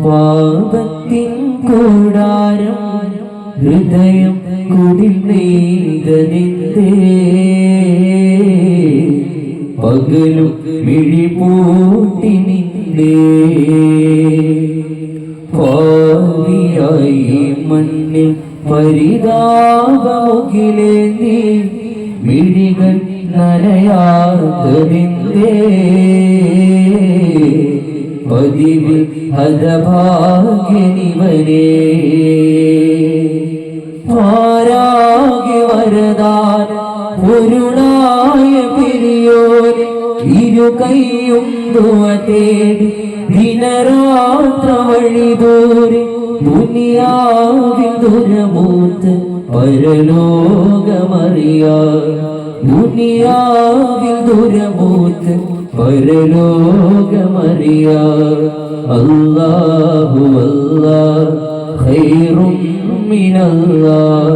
പാപത്തിൻ കൂടാരം ഹൃദയം കുടിൽ നെയ്തതിന്തേ പകലും മിഴിപൂട്ടി നിന്നേ പാവിയായി മണ്ണിൽ പരിതാപമുകിലേന്തി മിഴികൾ നനയാത്തതിന്തേ പതിവിൽ ഹതഭാഗ്യനിവനേ ആരാകെ വരദാന പൊരുളായ പെരിയോനെ ഇരു കൈയും ദുആ തേടി ദിനരാത്ര വഴി ദൂരെ ദുനിയാവിൽ ദുരമൂത്ത് പരലോകമറിയാൻ ദുനിയാവിൽ ദുരമൂത്ത് പരലോകമറിയാൻ അല്ലാഹു അല്ലാഹ് ഖൈറും മിനല്ലാഹ്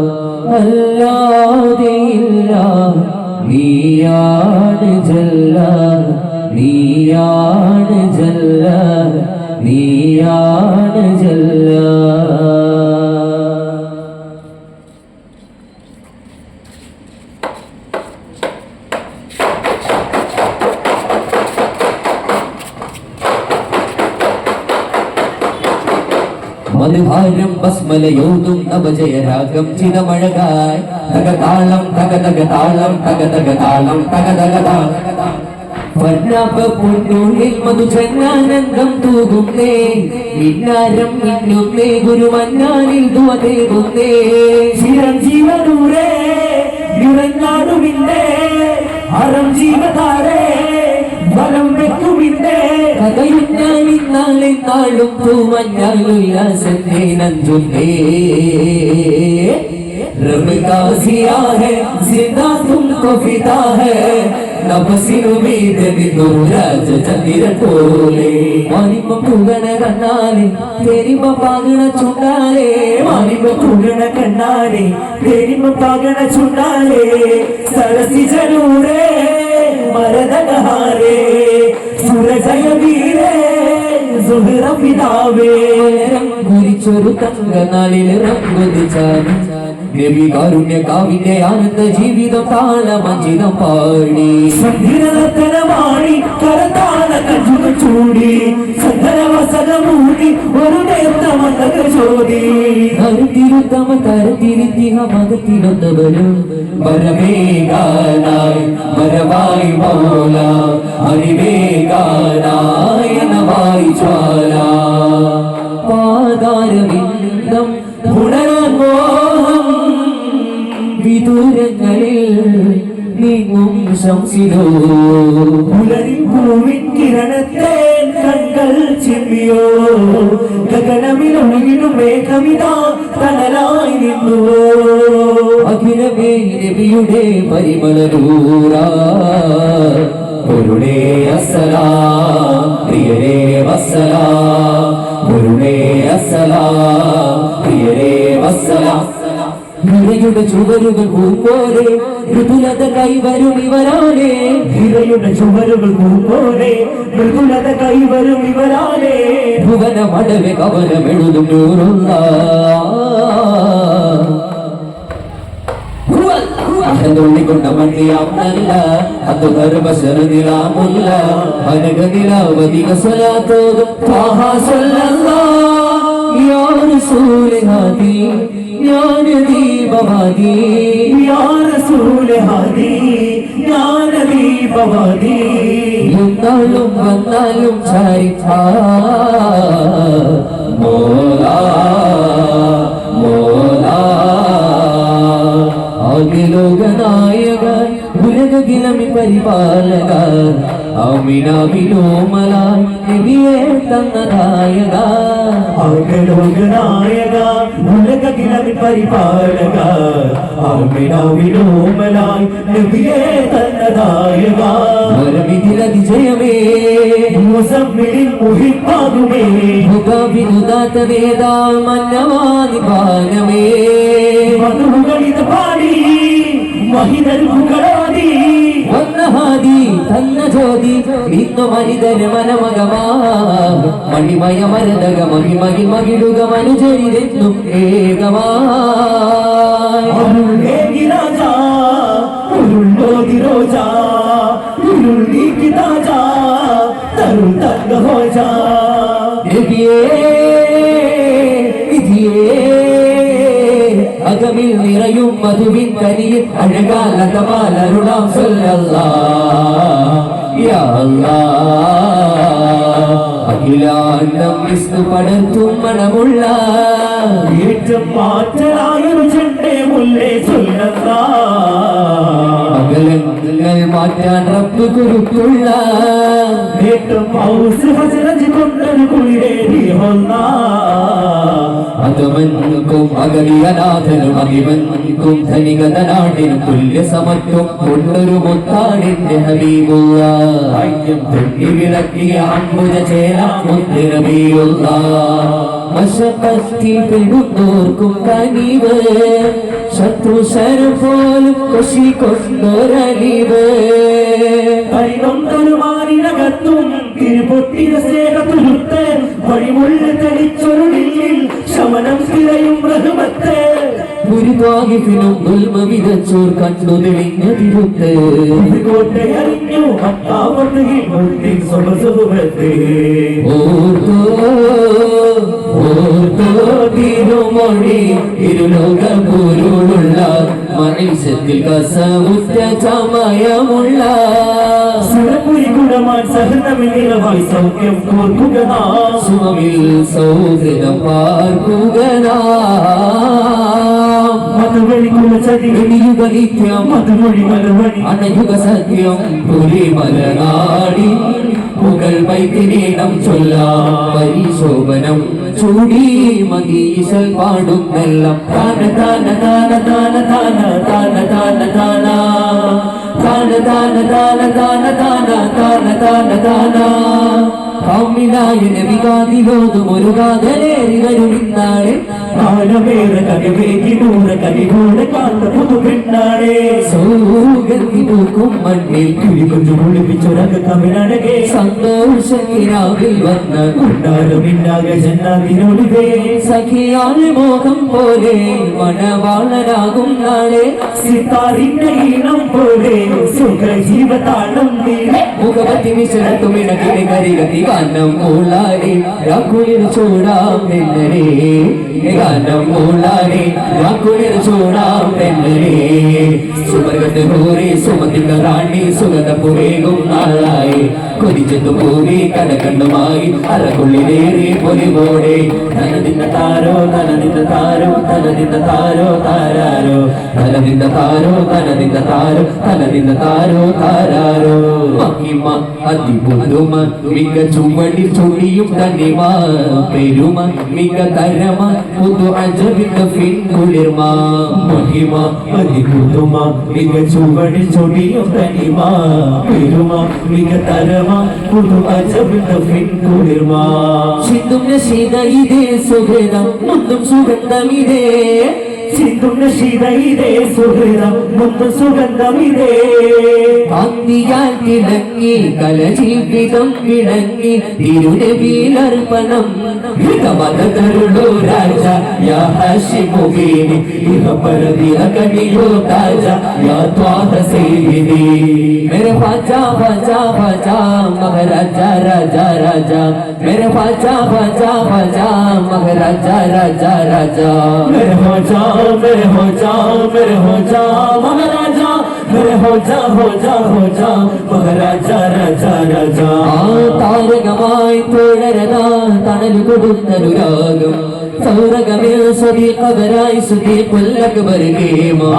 അല്ലാതെയില്ല നീയാണ് ജല്ല നീയാണ് ജല്ല നീയാണ് ജല്ല. മധുഹാരം ബസ്മലയോതും നവജയരാഗം ചിരമഴകായി തകതാളം തകതകതാളം തകതകതാളം തകതകതാളം പൊന്നുള്ളിൽ മധുജന്നാനന്ദം തൂകുന്നേ മിന്നാരം മിന്നുന്നേ ഗുരുമന്നാനിൽ ദുആതേകുന്നേ ചിരഞ്ജീവനൂരേ നിറഞ്ഞാടുമിന്നേ അരം ജീവധാരേ വലം വെക്കുമിന്നേ കഥയുഞ്ഞാലിന്നാളെ നാളും പൂമഞ്ഞാലുല്ലാസന്നേ നഞ്ചുന്നേ रब का जिया है जिंदा तुमको फिदा है नफसी उम्मीद विदुराज चंदिरटोले मानिम पुगण कन्नाले तेरिम पागण चुंडाले मानिम पुगण कन्नाले तेरिम पागण चुंडाले सरसी जनूरे मरदनहारे सूरजय वीरे സുഹറ പിതാവേ കുരിച്ചൊരു തങ്കനാളിൽ റങ്കുതിച്ചാൽ നബി കാരുണ്യ കാവിന്റെ ആനന്ദ ജീവിതം താളമഞ്ചിതം പാടി സന്ധിരതനമാടി കരതാള കഞ്ചുകൾ ചൂടി സന്ധനവസനമൂടി ഒരു നേർത്ത മന്ദക ചോദി ഹരിതിരുത്തമ തരത്തിരുത്തിഹ മകത്തിനൊത്തവരും വരവേഗാനായി വരവായി മൗല ഹരിവേഗാനായ നവായി ജ്വാല പാതാരവിന്ദം പുണരാൻ മോഹം വിദൂരങ്ങളിൽ നീങ്ങും ശംസിലോ പുലരിൻ പൂവിൻ കിരണത്തെ കണ്ണുകൾ ചിമ്മിയോ ഗഗനമിലൊഴുകിടും മേഘമിതാ തണലായി നിന്നുവോ അഖിലമേ നബിയുടെ പരിമളരൂരാ പൊരുളേ അസ്സലാം പ്രിയരേ വസ്സലാം പൊരുളേ അസ്സലാം പ്രിയരേ വസ്സലാം ഹിരയുടെ ചുവരുകൾ പൂപോലെ മൃദുലത കൈവരും ഇവരാലേ ഹിരയുടെ ചുവരുകൾ പൂപോലെ മൃദുലത കൈവരും ഇവരാലേ ഭുവന മടവെ കവലമെഴുതും നൂറുള്ള ൊണ്ട മണ്ണിയാമല്ല അത് ഗർഭശരനിലാമുല്ല അനഗനിലാവധിക സ്വലാത്തോതും യാ റസൂലേ ഹാദി യാ നബീബവാദി യാ റസൂലേ ഹാദി യാ നബീബവാദി എന്നാലും വന്നാലും ചാരിപ്പാ മോലാ മോലാ ലോകനായക ഉലകിലമി പരിപാലക അമിനാവിലോമലായി നബിയെ തന്നതായക ലോകനായക ഉലകിലമി പരിപാലക അമിനാവിലോമലായി നബിയെ തന്നതായക വരമിതിലതിജയമേ മുസമ്മിലിൽ മുഹിപ്പാകുമേ മുഖവിനുദാത്ത വേദാ മന്നവാദി പാനമേ മധുകളിത് പാടി മഹിതരുകളാദി വന്നഹാദി തന്ന ജ്യോതി നിന്നു മനിതര മനമകമാ മണിമയ മരതക മഹിമകി മകിടുക മനുചരിതെന്നും ഏകമാ രാജാ ഉരുളോതി റോജാ ഉരുളി കിതാജാ തരുൾ തങ്ക ഹോജാ അകമിൽ നിറയും മധുവിൻ കരിയിൽ അഴകാലകമാലരുളാം സല്ലല്ലാഹ് യാ അല്ലാഹ് അഖിലാണ്ടം വിഷ്ണു പടർത്തും മണമുള്ള ഏറ്റവും മാറ്റലായൊരു ചെണ്ടേ മുല്ലേ സല്ലല്ലാഹ് അകലങ്ങൾ മാറ്റാൻ റബ്ബ് കുരുക്കുള്ള ഏറ്റവും ഔസ് ഹസരജ് കൊണ്ടൊരു കുളിരേറി അകമൻകും അകലിയനാഥനും അതിവൻകും ധനികതനാടിനും തുല്യ സമത്വം കൊണ്ടൊരു മുത്താടിന്റെ ഹബീബുള്ള ഐക്യം തൊട്ടി വിളക്കിയ അമ്പുജ ചേല മുത്ത് നബിയുള്ള മശഖത്തിൽ പെടുന്നോർക്കും കനിവ് ശത്രു ശരം പോലും കൊശി കൊണ്ടൊരലിവ് കരിനൊന്തരുമാനിനകത്തും തിരുപൊട്ടിയ സ്നേഹത്തുരുത്ത് വഴിമുള്ള തെളിച്ചൊരു നിന്നിൽ ശമനം തിരയും റഹ്മത്ത് ഗുരുവാഹിഫിനും ഉൽമ വിതച്ചോർ കണ്ടു തെളിഞ്ഞ തിരുത്ത് കോട്ടയറിഞ്ഞു അത്താവത്തിൽ മുത്തി സ്വഭസുഭത്തെ ഓർത്തോ ഓർത്തോ തിരുമൊഴി ഇരുലോക പോലുള്ള മൈസത്തിൽ കസമുറ്റ ചമയമുള്ള സുരപുരി കുടമാൻ സഹനമിനിലവായി സൗഖ്യം കോർക്കുക സുമമിൽ സൗഹൃദം പാർക്കുക മധുവഴിക്കുള്ള ചതി വെളിയുക നിത്യം മധുമൊഴി മലവഴി അണയുക സത്യം പുരി മലനാടി പുകൾ വൈത്തിനേടം ചൊല്ലാം പരിശോഭനം ചൂടി മതീശൽ പാടും മെല്ലം താന താന താന താന താന താന താന താന താന താന താന താന താന താന താന താന കാമിനായ നബികാതിലോതും ഒരു കാതലേറി വരും ഇന്നാളെ കാലമേറെ കവിവേകി നൂറ് കവികൂടെ കാത്ത പുതുപിന്നാളെ സൗഗന്ധി പൂക്കും മണ്ണിൽ കിളികുഞ്ചു കുളിപ്പിച്ചൊരക കവിനഴകെ സന്തോഷത്തിനാവിൽ വന്ന് കൊണ്ടാടുമിന്നാകെ ജന്നാതിനൊളിവേ സഖിയാലെ മോഹം പോലെ മണവാളനാകും നാളെ സിത്താറിന്റെ ഈണം പോലെ സുഖ ജീവതാളം മുഖപത്തി മിശ്രത്തുമിണക്കിലെ കരികത്തി ഗാനം മൂളാടി രാക്കുളിൽ ചൂടാം പെണ്ണരേ ഗാനം മൂളാടി രാക്കുളിൽ ചൂടാം പെണ്ണരേ സുവർഗത്ത് പൂരി സുമതിക റാണി സുഗന്ധ പുരേകും നാളായി കൊതിച്ചെത്തു പൂരി കടകണ്ണുമായി അരക്കുള്ളിലേറി പൊലിവോടെ തനതിന്ന താരോ തനതിന്ന താരോ തനതിന്ന താരോ താരാരോ തനതിന്ന താരോ തനതിന്ന താരോ തനതിന്ന താരോ താരാരോ മഹിമ അതിപുതുമ മിക ചുവടി ചൊടിയും തനിമ പെരുമ മിക തരമ പുതു അജബിന്റെ ഫിൻകുളിർമ മഹിമ അതിപുതുമ മിക ചുവടി ചൊടിയും തനിമ പെരുമ മിക തരമ പുതു അജബിന്റെ ഫിൻകുളിർമ ചിന്തും നശീത ഇതേ സുഹൃതം മുന്തും സുഗന്ധമിതേ ചിന്തും നശീത ഇതേ സുഹൃതം മുന്തും സുഗന്ധമിതേ കാന്തിയാൽ തിളങ്ങി കലജീവിതം വിളങ്ങി തിരുനബിയിലർപ്പണം ഹിതമതരുളോ രാജ യാ ഹാഷിമുബീനി ഇഹ പരദി അകനിയോ താജ യാ ത്വാഹ സയ്യിദി मेरे ख्वाजा ख्वाजा ख्वाजा महाराजा राजा राजा मेरे ख्वाजा ख्वाजा ख्वाजा महाराजा राजा राजा मेरे ख्वाजा मेरे ख्वाजा मेरे ख्वाजा महाराजा मेरे ख्वाजा ख्वाजा महाराजा राजा राजा താരകമായി തുടരതാ തണലു കൊടുത്തനുരാഗം സൗരകമേൽ സ്വദീഖവരായി സുദീഖുല്ലക്ബർ ഗേമാ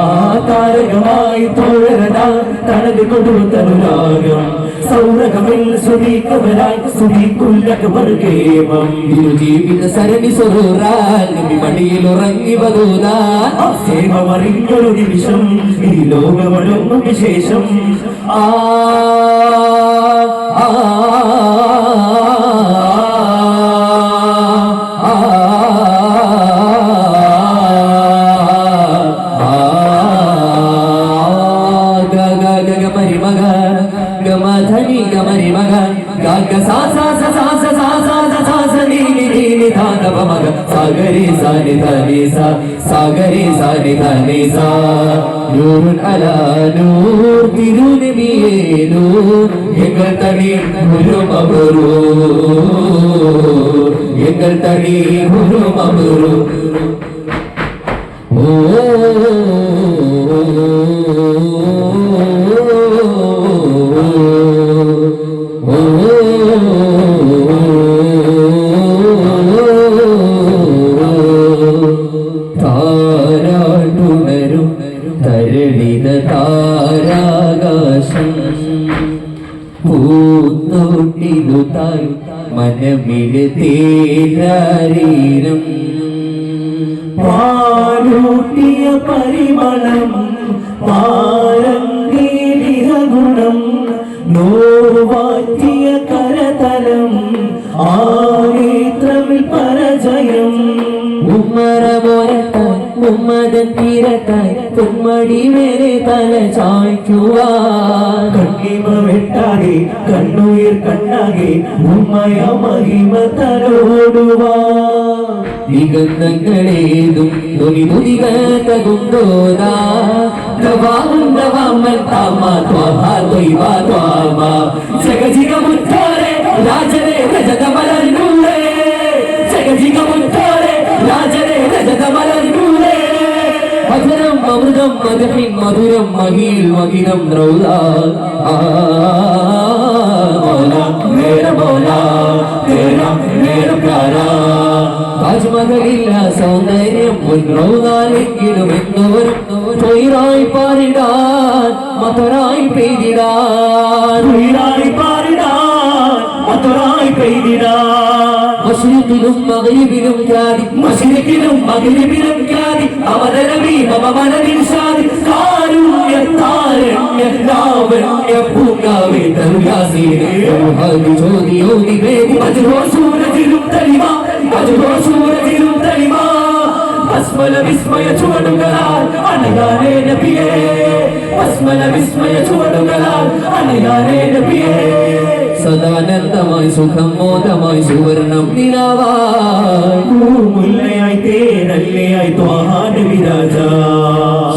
താരകമായി തുടരതാ തണലു കൊടുത്തനുരാഗം സൗരകമേൽ സ്വദീഖവരായി സുദീഖുല്ലക്ബർ ഗേമാ ജീവിത സരണി സ്വരൂറാൽ നബി മടിയിൽ ഉറങ്ങി വധൂതാ സേവമറിഞ്ഞൊരു നിമിഷം ഈ ലോകമൊഴുങ്ങും വിശേഷം ആ ധാതപമക സാഗരി സാനി ധനിസ സാഗരി സാനി ധനിസ നൂറുൻ അലാ നൂർ തിരുനബിയേ നൂർ എങ്ങൾ തടി ഗുരു മബ്രൂർ എങ്ങൾ തടി ഗുരു മബ്രൂർ ഓ താരാട്ടുണരും തരളിത താരാകാശം പൂത്തോട്ടിലുതായി മനമില് തേരാരീരം പാലൂട്ടിയ പരിമളം പാരംഗീലിക ഗുണം നോവാറ്റിയ കരതലം ആനേത്രമിൽ പരജയം ഉമ്മറമോരത്തായി ഉമ്മതൻ തീരത്തായി പൊന്മടി മേലെ തല ചായ്ക്കുവാൻ കണ്ണിമ വെട്ടാതെ കണ്ണുയിർ കണ്ണാകെ ഉമ്മയ മഹിമ തലോടുവാൻ ദിഗന്ധങ്ങളേതും തുതികത്തകുന്തോരാ ജഗജിഗമുറ്റോരെ രാജരെ രജതമലർന്നൂലേ ജഗജിഗമുറ്റോരെ രാജരെ രജതമലർന്നൂലേ മധുരം അമൃതം മധുഹിൻ മധുരം മഹീൽ മഹിരം റൗലാ മൗലാ മേരാ മൗലാ തേരാ മേരാ പ്യാരാ താജ്മഹലില്ല സൗന്ദര്യം മുൻറൗദാലെങ്കിലും എന്നവരും തൊയിറായി പാരിടാൻ മധുരായി പെയ്തിടാൻ തൊയിറായി പാരിടാൻ മധുരായി പെയ്തിടാൻ മശ്രിഖിലും മഗ്രിബിലും ഖ്യാതി മശ്രിഖിലും മഗ്രിബിലും ഖ്യാതി അവതരവി മമ മനതിൽ ശാദി കാരുണ്യ താരണ്യ ലാവണ്യ പൂങ്കാവേ തരുയാസീനേ ഹരി ജ്യോതിയോതി വേദി മജ്റോ സൂരജിലും തലിമാ മജ്റോ സൂരജിലും തലിമാ അസ്മല വിസ്മയ ചുവടുകളാൽ അണയാനേ നബിയേ അസ്മല വിസ്മയ ചുവടുകളാൽ അണയാനേ നബിയേ സദാനന്ദമായി സുഖം മോദമായി സുവർണം നിലാവായി മുല്ലയായി തേനല്ലയായി ത്വാഹാന്റെ വിരാജ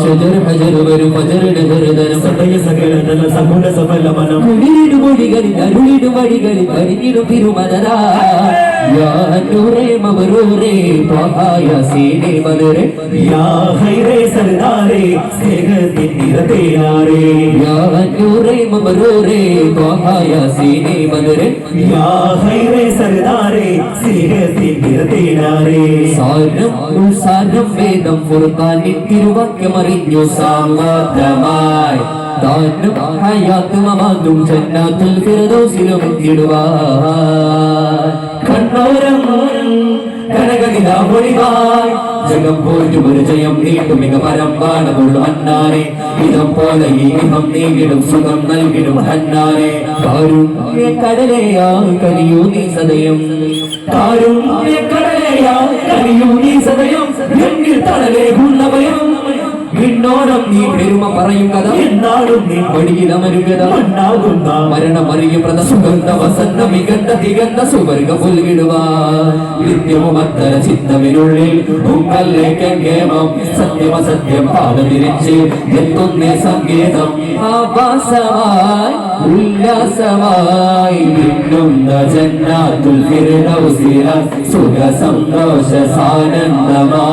ഷജർ ഹജർ വരും ഫജർ നഗരധനം സദയ സകലതല സകുല സഫലമനം കുളിരിടും മൊഴികളിൽ അരുളിടും വഴികളിൽ അരിഞ്ഞിടും തിരുമലരാ യാ നൂറേ മബ്രൂറേ ത്വാഹാ യാസീനേ മദറേ യാ ഖൈറേ സർദാരേ സ്നേഹത്തിൻ നിറതേനാരേ യാ നൂറേ മബ്രൂറേ ത്വാഹാ യാസീനേ മദറേ യാ ഖൈറേ സർദാരേ സ്നേഹത്തിൻ നിറതേനാരേ സാരം വേദം ഫുർഖാനിൻ തിരുവാക്യമറിഞ്ഞു സാമർത്ഥമായി താനും ഹയാത്ത് മമാതും ജന്നാത്തുൽ ഫിർദൗസിലും എത്തിടുവാൻ കണ്ണോരം കനകനിലാവൊളിവായി ജഗം പോറ്റും ഒരു ജയം നീട്ടും മിക പരമ്പാടമുള്ള അന്നാരെ ഇതം പോലെ ഈ ഇഹം നീങ്ങിടും സുഖം നൽകിടും ഹന്നാരെ കാരുണ്യ കടലയാ കനിയൂ നീ സദയം കാരുണ്യ കടലയാ കനിയൂ നീ സദയം എന്നിൽ തടലേകുന്ന ഭയം വിണ്ണോരം നീ പെരുമ പറയും കഥ എന്നാളും നീ വടിയിലമരുകഥ ഉണ്ടാകുന്ന മരണമറിയും പ്രത സുഗന്ധ വസന്ത മികന്ത തികന്ത സുവർഗ പുൽകിടുവാൻ നിത്യവും അത്തര ചിന്തവിനുള്ളിൽ ഉങ്കല്ലേക്കെങ്കേമം സത്യമസത്യം പാദതിരിച്ച് എത്തുന്നേ സങ്കേതം ആവാസമായി ഉല്ലാസമായി മിന്നുന്ന ജന്നാത്തുൽ ഫിർദൗസില സുഖ സന്തോഷ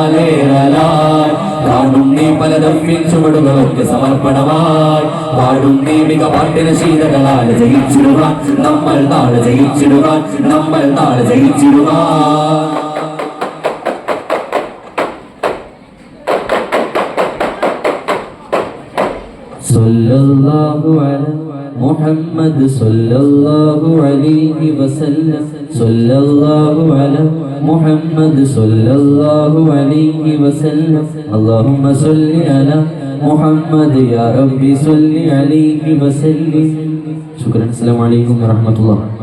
സാനന്ദമാലേറലായി കാണും നീ പലതമ്മിൽ ചുവടുകളൊക്കെ സമർപ്പണമായി പാടും നീ മിക പാട്ടിന് ശീതകളാൽ ജയിച്ചിടുവാൻ നമ്മൾ നാളെ ജയിച്ചിടുവാൻ നമ്മൾ നാളെ ജയിച്ചിടുവാൻ സല്ലല്ലാഹു അലൈഹി മുഹമ്മദ് സല്ലല്ലാഹു അലൈഹി വസല്ലം സല്ലല്ലാഹു അലൈഹി മുഹമ്മദ് സല്ലല്ലാഹു അലൈഹി വസല്ലം اللهم صل على محمد يا ربي صل عليه وسلم شكرا السلام عليكم ورحمة الله